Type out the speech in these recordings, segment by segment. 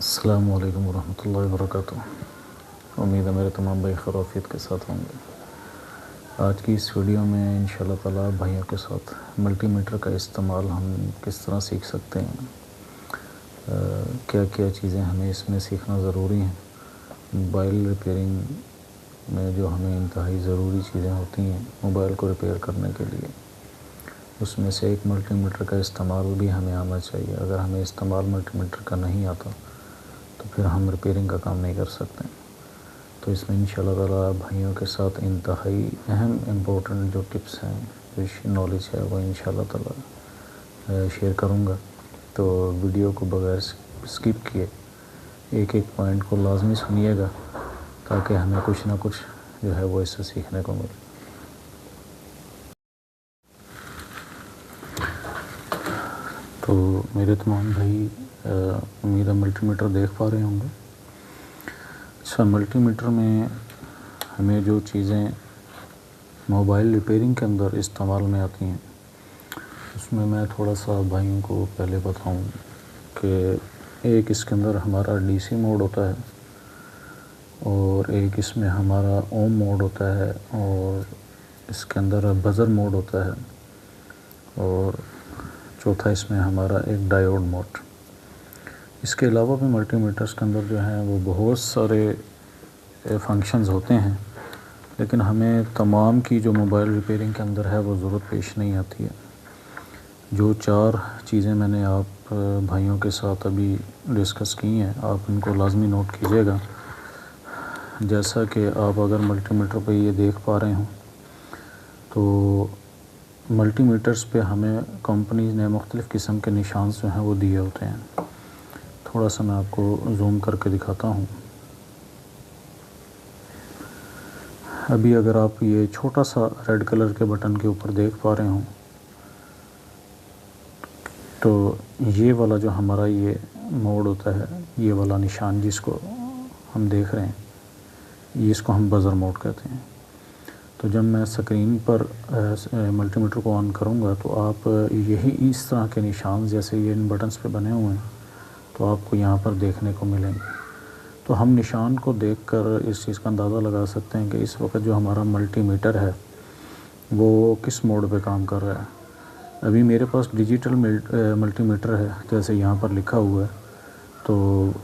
अस्सलामु अलैकुम वरहमतुल्लाहि वबरकातुहू। उम्मीद है मेरे तमाम भाई खैरियत के साथ होंगे। आज की इस वीडियो में इंशाल्लाह ताला भाइयों के साथ मल्टीमीटर का इस्तेमाल हम किस तरह सीख सकते हैं, क्या क्या चीज़ें हमें इसमें सीखना ज़रूरी हैं। मोबाइल रिपेयरिंग में जो हमें इंतहाई ज़रूरी चीज़ें होती हैं मोबाइल को रिपेयर करने के लिए, उसमें से एक मल्टीमीटर का इस्तेमाल भी हमें आना चाहिए। अगर हमें इस्तेमाल मल्टीमीटर का नहीं आता तो फिर हम रिपेयरिंग का काम नहीं कर सकते। तो इसमें इंशाल्लाह ताला भाइयों के साथ इंतहाई अहम इम्पोर्टेंट जो टिप्स हैं, जो नॉलेज है, वो इंशाल्लाह ताला शेयर करूँगा। तो वीडियो को बगैर स्किप किए एक एक पॉइंट को लाजमी सुनिएगा ताकि हमें कुछ ना कुछ जो है वो इससे सीखने को मिले। तो मेरे तमाम भाई उम्मीद है मल्टीमीटर देख पा रहे होंगे। अच्छा, मल्टीमीटर में हमें जो चीज़ें मोबाइल रिपेयरिंग के अंदर इस्तेमाल में आती हैं, उसमें मैं थोड़ा सा भाइयों को पहले बताऊं कि एक इसके अंदर हमारा डीसी मोड होता है और एक इसमें हमारा ओम मोड होता है और इसके अंदर बज़र मोड होता है और चौथा इसमें हमारा एक डायोड मोड। इसके अलावा भी मल्टीमीटर्स के अंदर जो है वो बहुत सारे फंक्शंस होते हैं, लेकिन हमें तमाम की जो मोबाइल रिपेयरिंग के अंदर है वो ज़रूरत पेश नहीं आती है। जो चार चीज़ें मैंने आप भाइयों के साथ अभी डिस्कस की हैं, आप उनको लाजमी नोट कीजिएगा। जैसा कि आप अगर मल्टीमीटर पे ये देख पा रहे हों तो मल्टीमीटर्स पे हमें कंपनी ने मुख्तलिफ़ किस्म के निशान जो हैं वो दिए होते हैं। थोड़ा सा मैं आपको जूम करके दिखाता हूँ। अभी अगर आप ये छोटा सा रेड कलर के बटन के ऊपर देख पा रहे हों तो ये वाला जो हमारा ये मोड होता है, ये वाला निशान जिसको हम देख रहे हैं, ये इसको हम बज़र मोड कहते हैं। तो जब मैं स्क्रीन पर मल्टीमीटर को ऑन करूँगा तो आप यही इस तरह के निशान जैसे ये इन बटन्स पे बने हुए हैं तो आपको यहाँ पर देखने को मिलेंगे। तो हम निशान को देखकर इस चीज़ का अंदाज़ा लगा सकते हैं कि इस वक्त जो हमारा मल्टीमीटर है वो किस मोड पे काम कर रहा है। अभी मेरे पास डिजिटल मल्टीमीटर है, जैसे यहाँ पर लिखा हुआ है। तो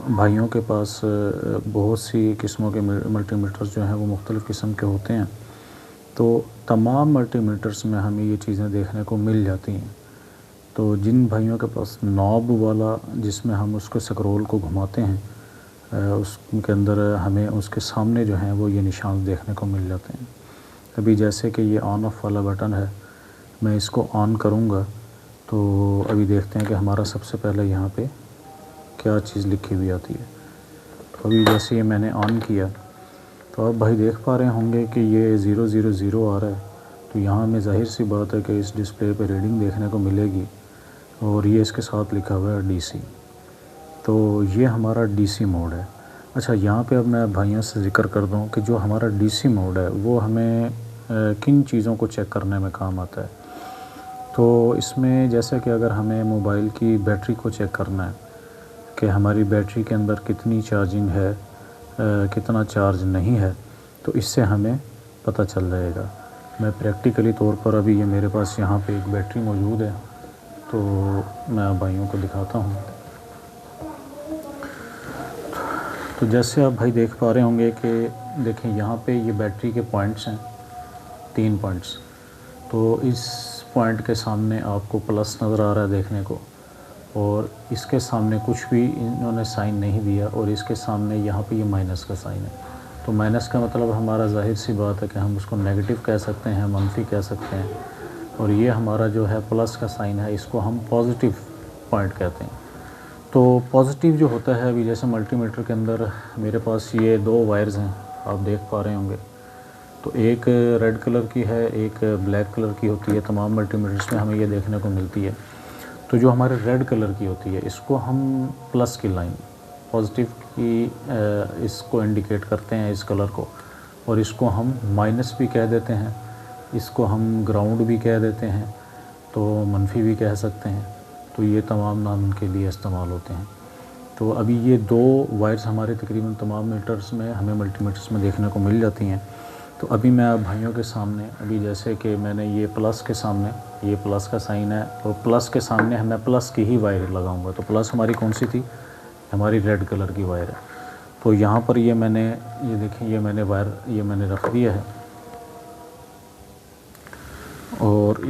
भाइयों के पास बहुत सी किस्मों के मल्टीमीटर्स जो हैं वो मुख्तलिफ़ किस्म के होते हैं। तो तमाम मल्टीमीटर्स में हमें ये चीज़ें देखने को मिल जाती हैं। तो जिन भाइयों के पास नॉब वाला जिसमें हम उसको स्क्रॉल को घुमाते हैं, उसके अंदर हमें उसके सामने जो हैं वो ये निशान देखने को मिल जाते हैं। अभी जैसे कि ये ऑन ऑफ वाला बटन है, मैं इसको ऑन करूँगा तो अभी देखते हैं कि हमारा सबसे पहले यहाँ पे क्या चीज़ लिखी हुई आती है। तो अभी जैसे ये मैंने ऑन किया तो आप भाई देख पा रहे होंगे कि ये 000 आ रहा है। तो यहाँ में ज़ाहिर सी बात है कि इस डिस्प्ले पे रीडिंग देखने को मिलेगी और ये इसके साथ लिखा हुआ है डीसी। तो ये हमारा डीसी मोड है। अच्छा, यहाँ पे अब मैं भाइयों से ज़िक्र कर दूँ कि जो हमारा डीसी मोड है वो हमें किन चीज़ों को चेक करने में काम आता है। तो इसमें जैसे कि अगर हमें मोबाइल की बैटरी को चेक करना है कि हमारी बैटरी के अंदर कितनी चार्जिंग है, कितना चार्ज नहीं है, तो इससे हमें पता चल जाएगा। मैं प्रैक्टिकली तौर पर अभी ये मेरे पास यहाँ पे एक बैटरी मौजूद है तो मैं भाइयों को दिखाता हूँ। तो जैसे आप भाई देख पा रहे होंगे कि देखें यहाँ पे ये बैटरी के पॉइंट्स हैं, 3 पॉइंट्स। तो इस पॉइंट के सामने आपको प्लस नज़र आ रहा है देखने को, और इसके सामने कुछ भी इन्होंने साइन नहीं दिया, और इसके सामने यहाँ पे ये माइनस का साइन है। तो माइनस का मतलब हमारा ज़ाहिर सी बात है कि हम उसको नेगेटिव कह सकते हैं, मनफी कह सकते हैं। और ये हमारा जो है प्लस का साइन है, इसको हम पॉजिटिव पॉइंट कहते हैं। तो पॉजिटिव जो होता है, अभी जैसे मल्टीमीटर के अंदर मेरे पास ये 2 वायर्स हैं, आप देख पा रहे होंगे। तो एक रेड कलर की है, एक ब्लैक कलर की होती है। तमाम मल्टीमीटर्स में हमें ये देखने को मिलती है। तो जो हमारे रेड कलर की होती है इसको हम प्लस की लाइन, पॉजिटिव की इसको इंडिकेट करते हैं इस कलर को, और इसको हम माइनस भी कह देते हैं, इसको हम ग्राउंड भी कह देते हैं, तो मनफी भी कह सकते हैं। तो ये तमाम नाम इनके लिए इस्तेमाल होते हैं। तो अभी ये 2 वायर्स हमारे तकरीबन तमाम मीटर्स में हमें मल्टीमीटर्स में देखने को मिल जाती हैं। तो अभी मैं आप भाइयों के सामने, अभी जैसे कि मैंने ये प्लस के सामने, ये प्लस का साइन है, और प्लस के सामने मैं प्लस की ही वायर लगाऊंगा। तो प्लस हमारी कौन सी थी, हमारी रेड कलर की वायर है। तो यहाँ पर ये मैंने, ये देखें, ये मैंने वायर ये मैंने रख दिया है, और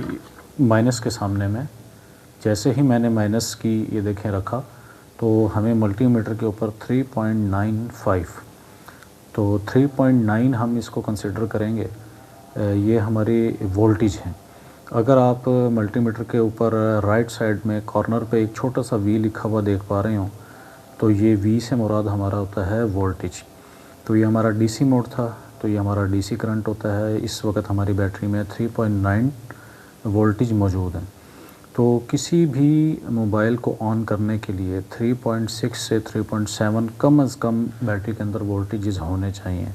माइनस के सामने में जैसे ही मैंने माइनस की ये देखें रखा, तो हमें मल्टीमीटर के ऊपर 3.95, तो 3.9 हम इसको कंसिडर करेंगे, ये हमारी वोल्टेज है। अगर आप मल्टीमीटर के ऊपर राइट साइड में कॉर्नर पे एक छोटा सा वी लिखा हुआ देख पा रहे हो, तो ये वी से मुराद हमारा होता है वोल्टेज। तो ये हमारा डीसी मोड था, तो ये हमारा डीसी करंट होता है। इस वक्त हमारी बैटरी में 3.9 वोल्टेज मौजूद है। तो किसी भी मोबाइल को ऑन करने के लिए 3.6 से 3.7 कम अज़ कम बैटरी के अंदर वोल्टेजेस होने चाहिए।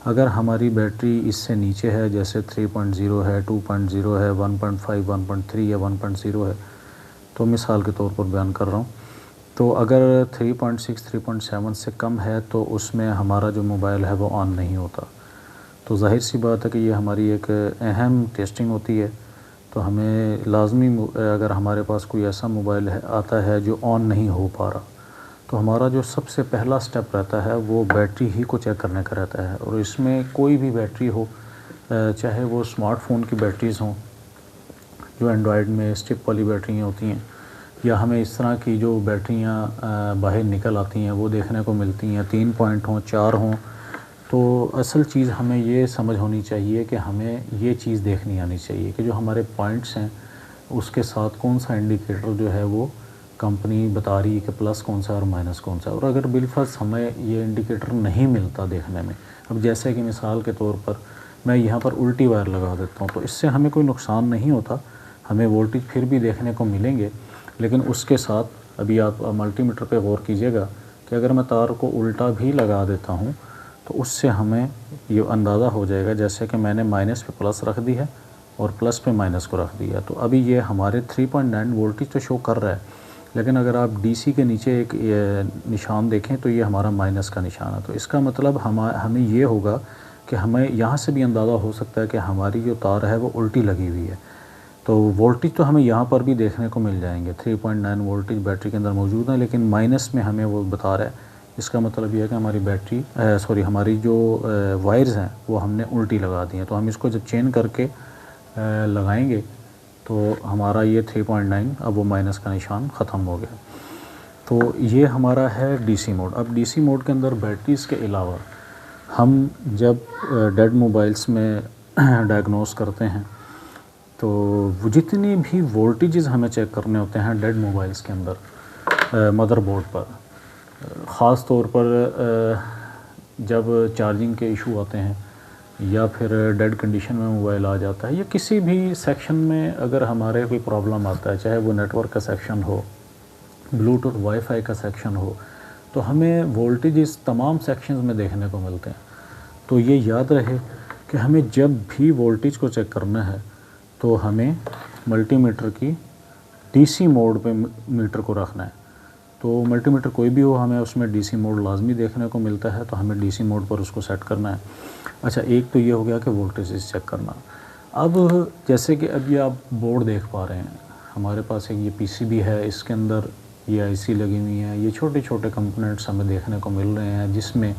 अगर हमारी बैटरी इससे नीचे है, जैसे 3.0 है, 2.0 है, 1.5, 1.3 या 1.0 है, तो मिसाल के तौर पर बयान कर रहा हूँ, तो अगर 3.6, 3.7 से कम है तो उसमें हमारा जो मोबाइल है वो ऑन नहीं होता। तो जाहिर सी बात है कि ये हमारी एक अहम टेस्टिंग होती है। तो हमें लाजमी, अगर हमारे पास कोई ऐसा मोबाइल है आता है जो ऑन नहीं हो पा रहा, तो हमारा जो सबसे पहला स्टेप रहता है वो बैटरी ही को चेक करने का रहता है। और इसमें कोई भी बैटरी हो, चाहे वो स्मार्टफ़ोन की बैटरीज़ हों जो एंड्रॉयड में स्टिप वाली बैटरियाँ होती हैं, या हमें इस तरह की जो बैटरियाँ बाहर निकल आती हैं वो देखने को मिलती हैं, 3 पॉइंट हों, 4 हों। तो असल चीज़ हमें ये समझ होनी चाहिए कि हमें ये चीज़ देखनी आनी चाहिए कि जो हमारे पॉइंट्स हैं उसके साथ कौन सा इंडिकेटर जो है वो कंपनी बता रही है कि प्लस कौन सा और माइनस कौन सा। और अगर बिलफर्ज हमें ये इंडिकेटर नहीं मिलता देखने में, अब जैसे कि मिसाल के तौर पर मैं यहाँ पर उल्टी वायर लगा देता हूँ, तो इससे हमें कोई नुकसान नहीं होता, हमें वोल्टेज फिर भी देखने को मिलेंगे। लेकिन उसके साथ अभी आप मल्टीमीटर पे गौर कीजिएगा कि अगर मैं तार को उल्टा भी लगा देता हूँ तो उससे हमें ये अंदाज़ा हो जाएगा, जैसे कि मैंने माइनस पे प्लस रख दी है और प्लस पे माइनस को रख दिया। तो अभी ये हमारे 3.9 वोल्टेज तो शो कर रहा है, लेकिन अगर आप डीसी के नीचे एक निशान देखें तो ये हमारा माइनस का निशान है। तो इसका मतलब हमें ये होगा कि हमें यहाँ से भी अंदाज़ा हो सकता है कि हमारी जो तार है वो उल्टी लगी हुई है। तो वोल्टेज तो हमें यहाँ पर भी देखने को मिल जाएंगे, 3.9 वोल्टेज बैटरी के अंदर मौजूद है, लेकिन माइनस में हमें वो बता रहा है। इसका मतलब ये है कि हमारी बैटरी हमारी जो वायर्स हैं वो हमने उल्टी लगा दी हैं। तो हम इसको जब चेंज करके लगाएंगे तो हमारा ये 3.9 अब वो माइनस का निशान ख़त्म हो गया। तो ये हमारा है डीसी मोड। अब डीसी मोड के अंदर बैटरीज़ के अलावा हम जब डेड मोबाइल्स में डायग्नोस करते हैं तो वो जितनी भी वोल्टेजेस हमें चेक करने होते हैं डेड मोबाइल्स के अंदर मदरबोर्ड पर, ख़ास तौर पर जब चार्जिंग के इशू आते हैं या फिर डेड कंडीशन में मोबाइल आ जाता है, या किसी भी सेक्शन में अगर हमारे कोई प्रॉब्लम आता है, चाहे वो नेटवर्क का सेक्शन हो, ब्लूटूथ वाईफाई का सेक्शन हो, तो हमें वोल्टेजेस तमाम सेक्शंस में देखने को मिलते हैं। तो ये याद रहे कि हमें जब भी वोल्टेज को चेक करना है तो हमें मल्टीमीटर की डीसी मोड पे मीटर को रखना है। तो मल्टीमीटर कोई भी हो, हमें उसमें डीसी मोड लाजमी देखने को मिलता है, तो हमें डीसी मोड पर उसको सेट करना है। अच्छा, एक तो ये हो गया कि वोल्टेज चेक करना। अब जैसे कि अभी आप बोर्ड देख पा रहे हैं, हमारे पास एक ये पीसीबी है, इसके अंदर ये आईसी लगी हुई है, ये छोटे छोटे कंपोनेंट्स हमें देखने को मिल रहे हैं, जिसमें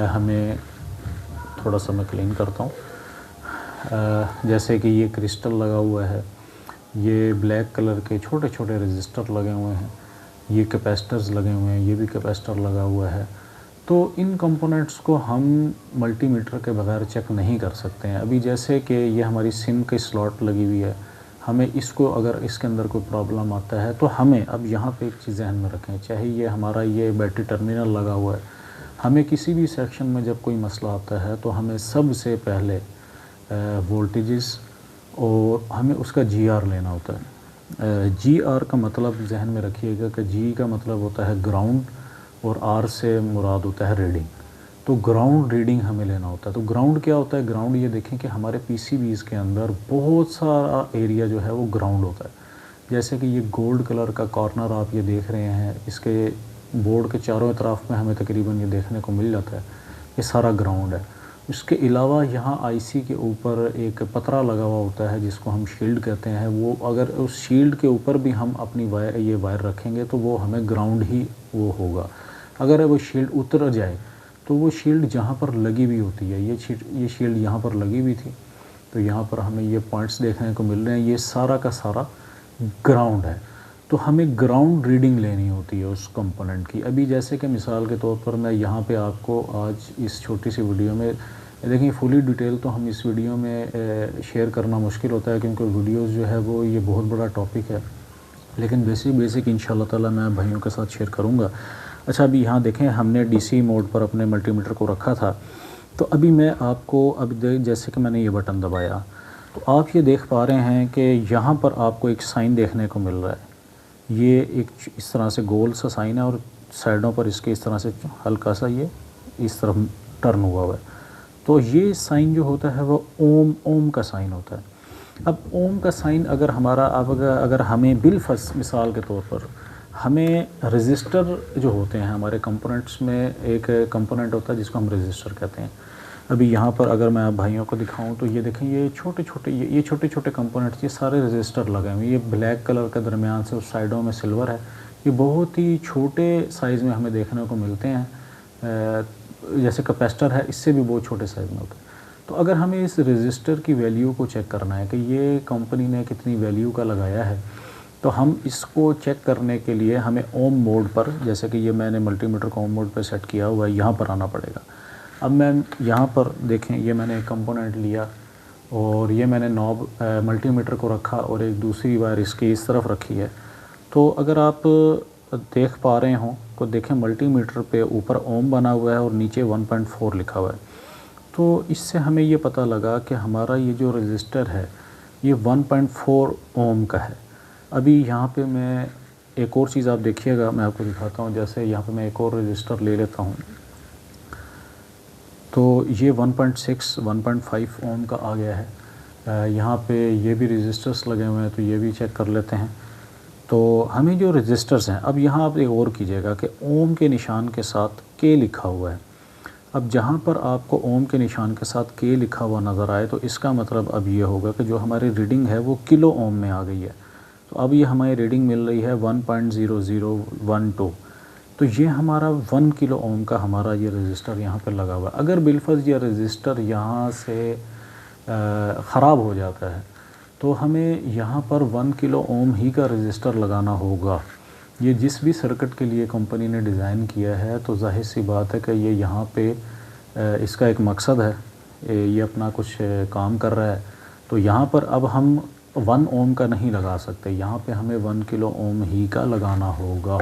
हमें थोड़ा सा मैं क्लीन करता हूँ। जैसे कि ये क्रिस्टल लगा हुआ है, ये ब्लैक कलर के छोटे छोटे रजिस्टर लगे हुए हैं, ये कैपेसिटर्स लगे हुए हैं, ये भी कैपेसिटर लगा हुआ है। तो इन कंपोनेंट्स को हम मल्टीमीटर के बगैर चेक नहीं कर सकते हैं। अभी जैसे कि ये हमारी सिम की स्लॉट लगी हुई है, हमें इसको अगर इसके अंदर कोई प्रॉब्लम आता है तो हमें अब यहाँ पे एक चीज़ ध्यान में रखें, चाहे ये हमारा ये बैटरी टर्मिनल लगा हुआ है, हमें किसी भी सेक्शन में जब कोई मसला आता है तो हमें सबसे पहले वोल्टेजेस और हमें उसका जीआर लेना होता है। जीआर का मतलब जहन में रखिएगा कि जी का मतलब होता है ग्राउंड और आर से मुराद होता है रीडिंग। तो ग्राउंड रीडिंग हमें लेना होता है। तो ग्राउंड क्या होता है? ग्राउंड ये देखें कि हमारे पीसीबीज़ के अंदर बहुत सारा एरिया जो है वो ग्राउंड होता है। जैसे कि ये गोल्ड कलर का कॉर्नर आप ये देख रहे हैं, इसके बोर्ड के चारों तरफ में हमें तकरीबन ये देखने को मिल जाता है, ये सारा ग्राउंड है। इसके अलावा यहाँ आईसी के ऊपर एक पतरा लगा हुआ होता है जिसको हम शील्ड कहते हैं। वो अगर उस शील्ड के ऊपर भी हम अपनी वायर रखेंगे तो वो हमें ग्राउंड ही वो होगा। अगर वो शील्ड उतर जाए तो वो शील्ड जहाँ पर लगी हुई होती है, ये शील्ड यहाँ पर लगी हुई थी, तो यहाँ पर हमें ये पॉइंट्स देखने को मिल रहे हैं, ये सारा का सारा ग्राउंड है। तो हमें ग्राउंड रीडिंग लेनी होती है उस कंपोनेंट की। अभी जैसे कि मिसाल के तौर पर मैं यहाँ पे आपको आज इस छोटी सी वीडियो में देखिए, फुली डिटेल तो हम इस वीडियो में शेयर करना मुश्किल होता है क्योंकि वीडियोस जो है वो ये बहुत बड़ा टॉपिक है, लेकिन बेसिक इंशाल्लाह ताला मैं भाइयों के साथ शेयर करूँगा। अच्छा, अभी यहाँ देखें हमने डीसी मोड पर अपने मल्टीमीटर को रखा था। तो अभी मैं आपको अभी जैसे कि मैंने ये बटन दबाया तो आप ये देख पा रहे हैं कि यहाँ पर आपको एक साइन देखने को मिल रहा है। ये एक इस तरह से गोल सा साइन है और साइडों पर इसके इस तरह से हल्का सा ये इस तरफ टर्न हुआ है। तो ये साइन जो होता है वो ओम का साइन होता है। अब ओम का साइन अगर हमारा अगर हमें बिलफर्ज मिसाल के तौर पर हमें रजिस्टर जो होते हैं हमारे कंपोनेंट्स में, एक कंपोनेंट होता है जिसको हम रजिस्टर कहते हैं। अभी यहाँ पर अगर मैं आप भाइयों को दिखाऊं तो ये देखें, ये छोटे छोटे कंपोनेंट्स, ये सारे रजिस्टर लगे हुए हैं। ये ब्लैक कलर के दरमियान से उस साइडों में सिल्वर है। ये बहुत ही छोटे साइज़ में हमें देखने को मिलते हैं। जैसे कैपेसिटर है, इससे भी बहुत छोटे साइज़ में होता है। तो अगर हमें इस रजिस्टर की वैल्यू को चेक करना है कि ये कंपनी ने कितनी वैल्यू का लगाया है, तो हम इसको चेक करने के लिए हमें ओम मोड पर, जैसे कि ये मैंने मल्टीमीटर को ओम मोड पर सेट किया हुआ है, यहाँ पर आना पड़ेगा। अब मैं यहाँ पर देखें, ये मैंने एक कंपोनेंट लिया और ये मैंने नॉब मल्टीमीटर को रखा और एक दूसरी वायर इसकी इस तरफ रखी है। तो अगर आप देख पा रहे हों तो देखें, मल्टीमीटर पे ऊपर ओम बना हुआ है और नीचे 1.4 लिखा हुआ है। तो इससे हमें ये पता लगा कि हमारा ये जो रजिस्टर है ये 1.4 ओम का है। अभी यहाँ पे मैं एक और चीज़ आप देखिएगा, मैं आपको दिखाता हूँ। जैसे यहाँ पे मैं एक और रजिस्टर ले लेता हूँ तो ये 1.6 1.5 ओम का आ गया है। यहाँ पे ये भी रजिस्टर्स लगे हुए हैं तो ये भी चेक कर लेते हैं। तो हमें जो रजिस्टर्स हैं, अब यहाँ आप एक और कीजिएगा कि ओम के निशान के साथ के लिखा हुआ है। अब जहाँ पर आपको ओम के निशान के साथ के लिखा हुआ नज़र आए तो इसका मतलब अब ये होगा कि जो हमारी रीडिंग है वो किलो ओम में आ गई है। तो अब ये हमारी रीडिंग मिल रही है 1.0012। तो ये हमारा 1 किलो ओम का हमारा ये रजिस्टर यहाँ पर लगा हुआ है। अगर बिलफर्ज ये रजिस्टर यहाँ से ख़राब हो जाता है तो हमें यहाँ पर 1 किलो ओम ही का रजिस्टर लगाना होगा। ये जिस भी सर्किट के लिए कंपनी ने डिज़ाइन किया है तो जाहिर सी बात है कि ये यहाँ पे इसका एक मकसद है, ये अपना कुछ काम कर रहा है। तो यहाँ पर अब हम 1 ओम का नहीं लगा सकते, यहाँ पे हमें 1 किलो ओम ही का लगाना होगा।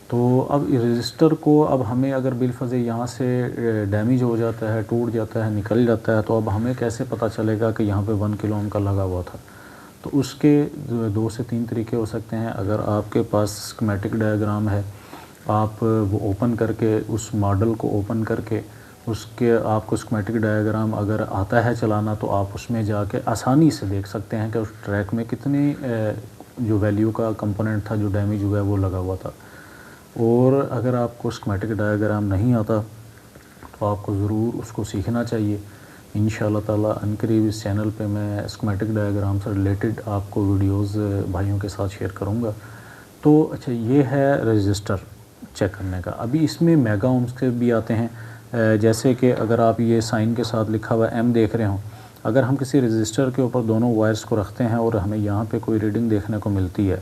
तो अब रजिस्टर को अब हमें अगर बिलफर्ज यहाँ से डैमेज हो जाता है, टूट जाता है, निकल जाता है, तो अब हमें कैसे पता चलेगा कि यहाँ पे 1 किलो ओम का लगा हुआ था। तो उसके 2 से 3 तरीके हो सकते हैं। अगर आपके पास स्कीमेटिक डायग्राम है, आप वो ओपन करके उस मॉडल को ओपन करके उसके आपको स्कीमेटिक डायग्राम अगर आता है चलाना तो आप उसमें जाके आसानी से देख सकते हैं कि उस ट्रैक में कितनी जो वैल्यू का कंपोनेंट था जो डैमेज हुआ है वो लगा हुआ था। और अगर आपको स्कीमेटिक डायग्राम नहीं आता तो आपको ज़रूर उसको सीखना चाहिए। इंशाअल्लाह ताला अनकरीब इस चैनल पे मैं स्कीमेटिक डायग्राम से रिलेटेड आपको वीडियोस भाइयों के साथ शेयर करूँगा। तो अच्छा, ये है रजिस्टर चेक करने का। अभी इसमें मेगा ओम्स के भी आते हैं। जैसे कि अगर आप ये साइन के साथ लिखा हुआ एम देख रहे हो, अगर हम किसी रजिस्टर के ऊपर दोनों वायर्स को रखते हैं और हमें यहाँ पे कोई रीडिंग देखने को मिलती है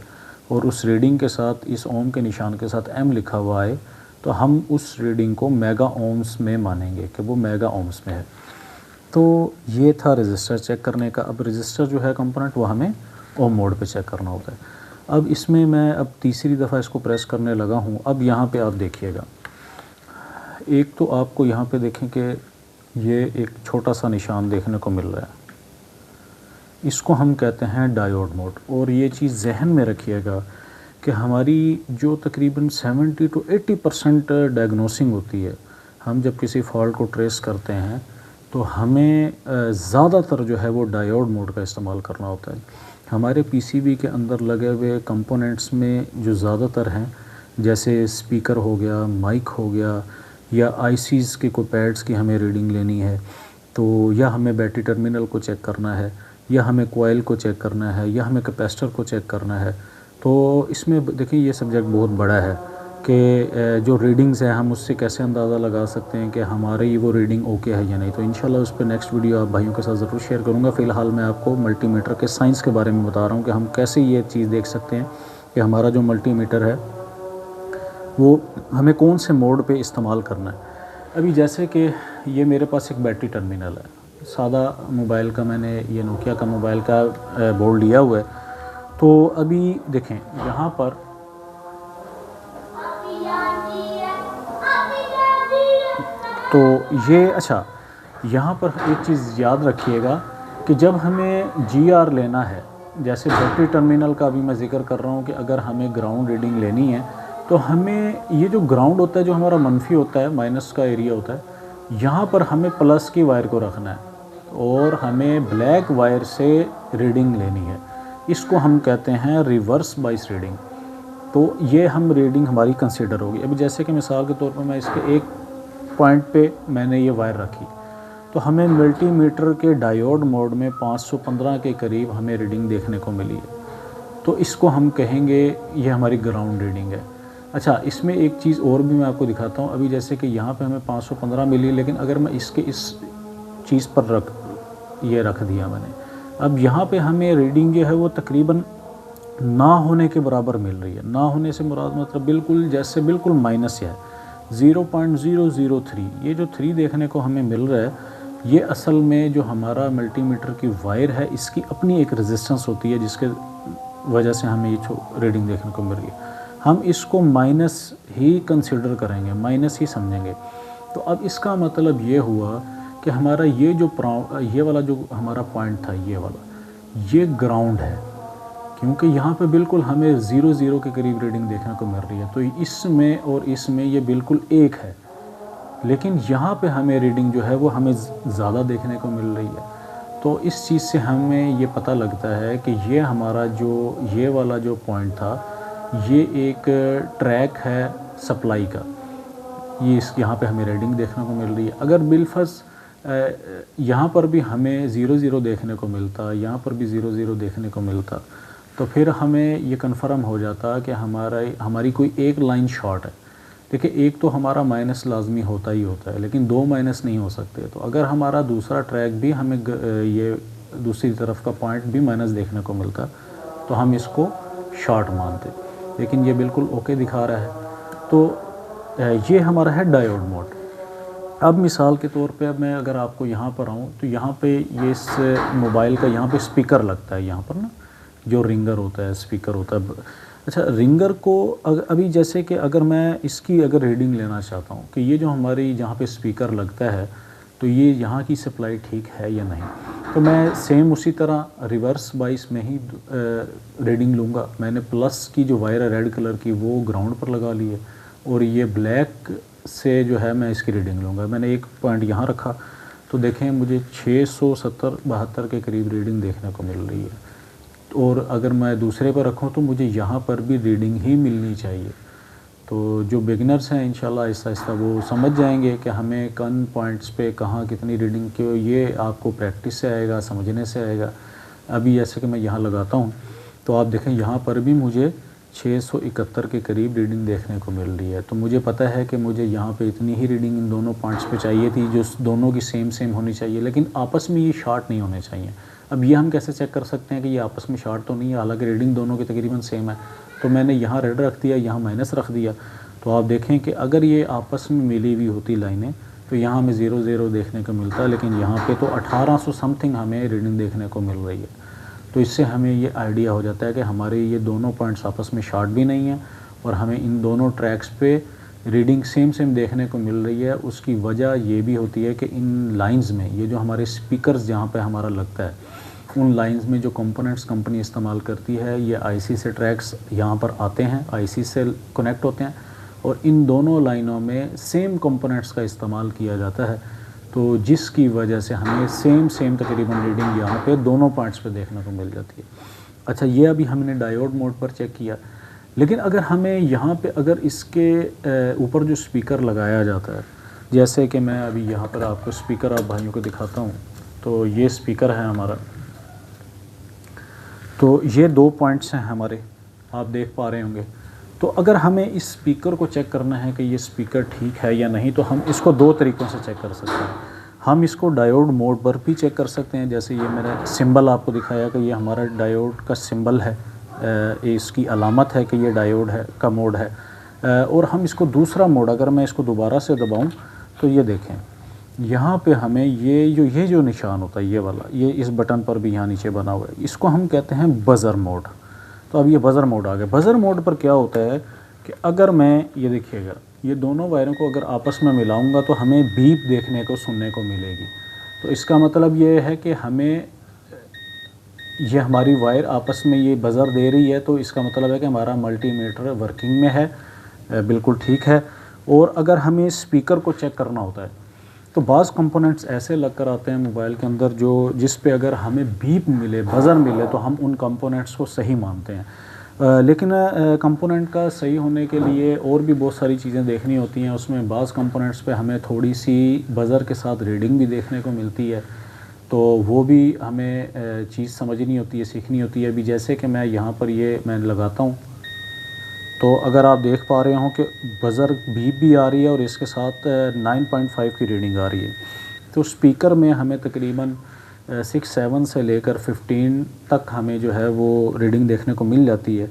और उस रीडिंग के साथ इस ओम के निशान के साथ एम लिखा हुआ है तो हम उस रीडिंग को मेगा ओम्स में मानेंगे कि वो मेगा ओम्स में है। तो ये था रजिस्टर चेक करने का। अब रजिस्टर जो है कंपोनेंट वो हमें ओम मोड पे चेक करना होता है। अब इसमें मैं अब तीसरी दफ़ा इसको प्रेस करने लगा हूँ। अब यहाँ पे आप देखिएगा, एक तो आपको यहाँ पे देखें कि ये एक छोटा सा निशान देखने को मिल रहा है, इसको हम कहते हैं डायोड मोड। और ये चीज़ जहन में रखिएगा कि हमारी जो तकरीबन 70 to 80% डायग्नोसिंग होती है, हम जब किसी फॉल्ट को ट्रेस करते हैं तो हमें ज़्यादातर जो है वो डायोड मोड का इस्तेमाल करना होता है। हमारे पीसीबी के अंदर लगे हुए कंपोनेंट्स में जो ज़्यादातर हैं जैसे स्पीकर हो गया, माइक हो गया, या आईसीज़ के कोई पैड्स की हमें रीडिंग लेनी है, तो या हमें बैटरी टर्मिनल को चेक करना है, या हमें कोयल को चेक करना है, या हमें कैपेसिटर को चेक करना है। तो इसमें देखिए ये सब्जेक्ट बहुत बड़ा है कि जो रीडिंग्स हैं हम उससे कैसे अंदाज़ा लगा सकते हैं कि हमारी वो रीडिंग ओके है या नहीं। तो इंशाल्लाह उस पर नेक्स्ट वीडियो आप भाइयों के साथ ज़रूर शेयर करूँगा। फ़िलहाल मैं आपको मल्टीमीटर के साइंस के बारे में बता रहा हूँ कि हम कैसे ये चीज़ देख सकते हैं कि हमारा जो मल्टीमीटर है वो हमें कौन से मोड पे इस्तेमाल करना है। अभी जैसे कि ये मेरे पास एक बैटरी टर्मिनल है, सादा मोबाइल का, मैंने ये नोकिया का मोबाइल का बोर्ड लिया हुआ है। तो अभी देखें यहाँ पर तो ये अच्छा, यहाँ पर एक चीज़ याद रखिएगा कि जब हमें GR लेना है, जैसे बैटरी टर्मिनल का अभी मैं ज़िक्र कर रहा हूँ कि अगर हमें ग्राउंड रीडिंग लेनी है तो हमें ये जो ग्राउंड होता है, जो हमारा मनफी होता है, माइनस का एरिया होता है, यहाँ पर हमें प्लस की वायर को रखना है और हमें ब्लैक वायर से रीडिंग लेनी है। इसको हम कहते हैं रिवर्स बाइस रीडिंग। तो ये हम रीडिंग हमारी कंसिडर होगी। अभी जैसे कि मिसाल के तौर पर मैं इसके एक पॉइंट पे मैंने ये वायर रखी, तो हमें मल्टीमीटर के डायोड मोड में 515 के करीब हमें रीडिंग देखने को मिली है। तो इसको हम कहेंगे ये हमारी ग्राउंड रीडिंग है। अच्छा, इसमें एक चीज़ और भी मैं आपको दिखाता हूँ। अभी जैसे कि यहाँ पे हमें 515 मिली, लेकिन अगर मैं इसके इस चीज़ पर रख दिया मैंने, अब यहाँ पे हमें रीडिंग जो है वो तकरीबन ना होने के बराबर मिल रही है। ना होने से मुराद मतलब बिल्कुल जैसे बिल्कुल माइनस है, 0.003। ये जो 3 देखने को हमें मिल रहा है, ये असल में जो हमारा मल्टीमीटर की वायर है इसकी अपनी एक रेजिस्टेंस होती है, जिसके वजह से हमें ये रीडिंग देखने को मिल रही है। हम इसको माइनस ही कंसिडर करेंगे, माइनस ही समझेंगे। तो अब इसका मतलब ये हुआ कि हमारा ये वाला जो हमारा पॉइंट था, ये वाला, ये ग्राउंड है, क्योंकि यहाँ पे बिल्कुल हमें 0 के करीब रीडिंग देखने को मिल रही है। तो इसमें और इसमें ये बिल्कुल एक है, लेकिन यहाँ पे हमें रीडिंग जो है वो हमें ज़्यादा देखने को मिल रही है। तो इस चीज़ से हमें ये पता लगता है कि ये हमारा जो ये वाला जो पॉइंट था, ये एक ट्रैक है सप्लाई का। ये यहाँ पे हमें रीडिंग देखने को मिल रही है। अगर बिलफर्ज यहाँ पर भी हमें 0 देखने को मिलता, यहाँ पर भी 0 देखने को मिलता, तो फिर हमें ये कन्फर्म हो जाता कि हमारी कोई एक लाइन शॉर्ट है। देखिए, एक तो हमारा माइनस लाजमी होता ही होता है, लेकिन 2 माइनस नहीं हो सकते। तो अगर हमारा दूसरा ट्रैक भी हमें ये दूसरी तरफ का पॉइंट भी माइनस देखने को मिलता, तो हम इसको शॉर्ट मानते, लेकिन ये बिल्कुल ओके दिखा रहा है। तो ये हमारा है डायोड मोड। अब मिसाल के तौर पे अब मैं अगर आपको यहाँ पर आऊँ, तो यहाँ पे ये इस मोबाइल का यहाँ पे स्पीकर लगता है, यहाँ पर ना जो रिंगर होता है, स्पीकर होता है। अच्छा, रिंगर को अभी जैसे कि अगर मैं इसकी अगर रीडिंग लेना चाहता हूँ कि ये जो हमारी जहाँ पे स्पीकर लगता है, तो ये यहाँ की सप्लाई ठीक है या नहीं, तो मैं सेम उसी तरह रिवर्स बाइस में ही रीडिंग लूँगा। मैंने प्लस की जो वायर है रेड कलर की, वो ग्राउंड पर लगा ली है, और ये ब्लैक से जो है मैं इसकी रीडिंग लूँगा। मैंने एक पॉइंट यहाँ रखा, तो देखें मुझे 670-72 के करीब रीडिंग देखने को मिल रही है। और अगर मैं दूसरे पर रखूँ तो मुझे यहाँ पर भी रीडिंग ही मिलनी चाहिए। तो जो बिगिनर्स हैं इंशाल्लाह आहिस्ता आहिस्ता वो समझ जाएंगे कि हमें किन पॉइंट्स पे कहाँ कितनी रीडिंग क्यों, ये आपको प्रैक्टिस से आएगा, समझने से आएगा। अभी जैसे कि मैं यहाँ लगाता हूँ, तो आप देखें यहाँ पर भी मुझे 671 के करीब रीडिंग देखने को मिल रही है। तो मुझे पता है कि मुझे यहाँ पे इतनी ही रीडिंग इन दोनों पॉइंट्स पे चाहिए थी, जो दोनों की सेम होनी चाहिए, लेकिन आपस में ये शॉर्ट नहीं होने चाहिए। अब ये हम कैसे चेक कर सकते हैं कि ये आपस में शॉर्ट तो नहीं है, हालांकि रीडिंग दोनों की तकरीबन सेम है। तो मैंने यहाँ रेड रख दिया, यहाँ माइनस रख दिया। तो आप देखें कि अगर ये आपस में मिली हुई होती लाइनें, तो यहाँ हमें 0 देखने को मिलता है, लेकिन यहाँ पे तो 1800 समथिंग हमें रीडिंग देखने को मिल रही है। तो इससे हमें ये आइडिया हो जाता है कि हमारे ये दोनों पॉइंट्स आपस में शॉर्ट भी नहीं है, और हमें इन दोनों ट्रैक्स पे रीडिंग सेम देखने को मिल रही है। उसकी वजह ये भी होती है कि इन लाइंस में, ये जो हमारे स्पीकर्स जहाँ पे हमारा लगता है, उन लाइंस में जो कंपोनेंट्स कंपनी इस्तेमाल करती है, ये आईसी से ट्रैक्स यहाँ पर आते हैं, आईसी से कनेक्ट होते हैं, और इन दोनों लाइनों में सेम कंपोनेंट्स का इस्तेमाल किया जाता है। तो जिसकी वजह से हमें सेम तकरीबन रीडिंग यहाँ पे दोनों पार्ट्स पे देखने को मिल जाती है। अच्छा, ये अभी हमने डायोड मोड पर चेक किया, लेकिन अगर हमें यहाँ पे अगर इसके ऊपर जो स्पीकर लगाया जाता है, जैसे कि मैं अभी यहाँ पर आपको स्पीकर आप भाइयों को दिखाता हूँ, तो ये स्पीकर है हमारा, तो ये 2 पॉइंट्स हैं हमारे, आप देख पा रहे होंगे। तो अगर हमें इस स्पीकर को चेक करना है कि ये स्पीकर ठीक है या नहीं, तो हम इसको 2 तरीक़ों से चेक कर सकते हैं। हम इसको डायोड मोड पर भी चेक कर सकते हैं, जैसे ये मैंने सिंबल आपको दिखाया कि ये हमारा डायोड का सिंबल है, इसकी अलामत है कि ये डायोड है का मोड है। और हम इसको दूसरा मोड, अगर मैं इसको दोबारा से दबाऊं तो ये देखें यहाँ पे हमें ये जो निशान होता है ये वाला, ये इस बटन पर भी यहाँ नीचे बना हुआ है, इसको हम कहते हैं बज़र मोड। तो अब ये बज़र मोड आ गया। बज़र मोड पर क्या होता है कि अगर मैं ये देखिएगा, ये दोनों वायरों को अगर आपस में मिलाऊंगा तो हमें बीप देखने को सुनने को मिलेगी। तो इसका मतलब ये है कि हमें ये हमारी वायर आपस में ये बज़र दे रही है, तो इसका मतलब है कि हमारा मल्टीमीटर वर्किंग में है, बिल्कुल ठीक है। और अगर हमें स्पीकर को चेक करना होता है तो बाज़ कंपोनेंट्स ऐसे लग कर आते हैं मोबाइल के अंदर जो जिस पे अगर हमें बीप मिले, बज़र मिले, तो हम उन कंपोनेंट्स को सही मानते हैं। लेकिन कंपोनेंट का सही होने के लिए और भी बहुत सारी चीज़ें देखनी होती हैं। उसमें बाज़ कंपोनेंट्स पे हमें थोड़ी सी बज़र के साथ रीडिंग भी देखने को मिलती है, तो वो भी हमें चीज़ समझनी होती है, सीखनी होती है। अभी जैसे कि मैं यहाँ पर ये मैं लगाता हूँ, तो अगर आप देख पा रहे हो कि बज़र बीप भी आ रही है और इसके साथ 9.5 की रीडिंग आ रही है। तो स्पीकर में हमें तकरीबन 6-7 से लेकर 15 तक हमें जो है वो रीडिंग देखने को मिल जाती है।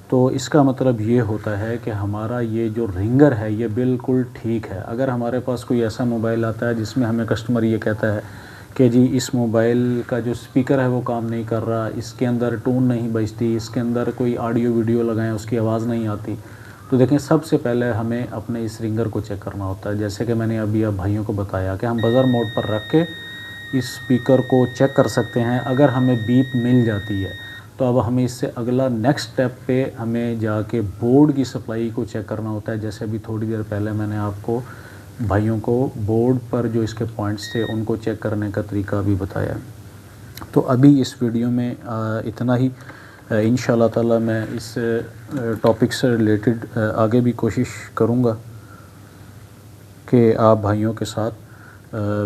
तो इसका मतलब ये होता है कि हमारा ये जो रिंगर है ये बिल्कुल ठीक है। अगर हमारे पास कोई ऐसा मोबाइल आता है जिसमें हमें कस्टमर ये कहता है कि जी इस मोबाइल का जो स्पीकर है वो काम नहीं कर रहा, इसके अंदर टून नहीं बजती, इसके अंदर कोई ऑडियो वीडियो लगाएं उसकी आवाज़ नहीं आती, तो देखें सबसे पहले हमें अपने इस रिंगर को चेक करना होता है। जैसे कि मैंने अभी आप भाइयों को बताया कि हम बज़र मोड पर रख के इस स्पीकर को चेक कर सकते हैं। अगर हमें बीप मिल जाती है तो अब हमें इससे अगला नेक्स्ट स्टेप पे हमें जाके बोर्ड की सप्लाई को चेक करना होता है। जैसे अभी थोड़ी देर पहले मैंने आपको भाइयों को बोर्ड पर जो इसके पॉइंट्स थे उनको चेक करने का तरीका भी बताया। तो अभी इस वीडियो में इतना ही। इंशाअल्लाह ताला मैं इस टॉपिक से रिलेटेड आगे भी कोशिश करूँगा कि आप भाइयों के साथ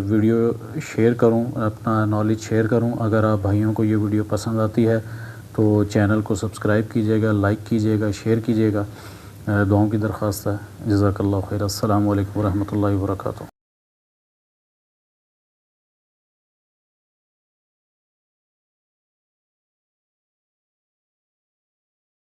वीडियो शेयर करूं, अपना नॉलेज शेयर करूं। अगर आप भाइयों को ये वीडियो पसंद आती है तो चैनल को सब्सक्राइब कीजिएगा, लाइक कीजिएगा, शेयर कीजिएगा। दुआओं की दरख्वास्त है। जज़ाकल्लाहु खैर। अस्सलामु अलैकुम व रहमतुल्लाहि व बरकातुहू।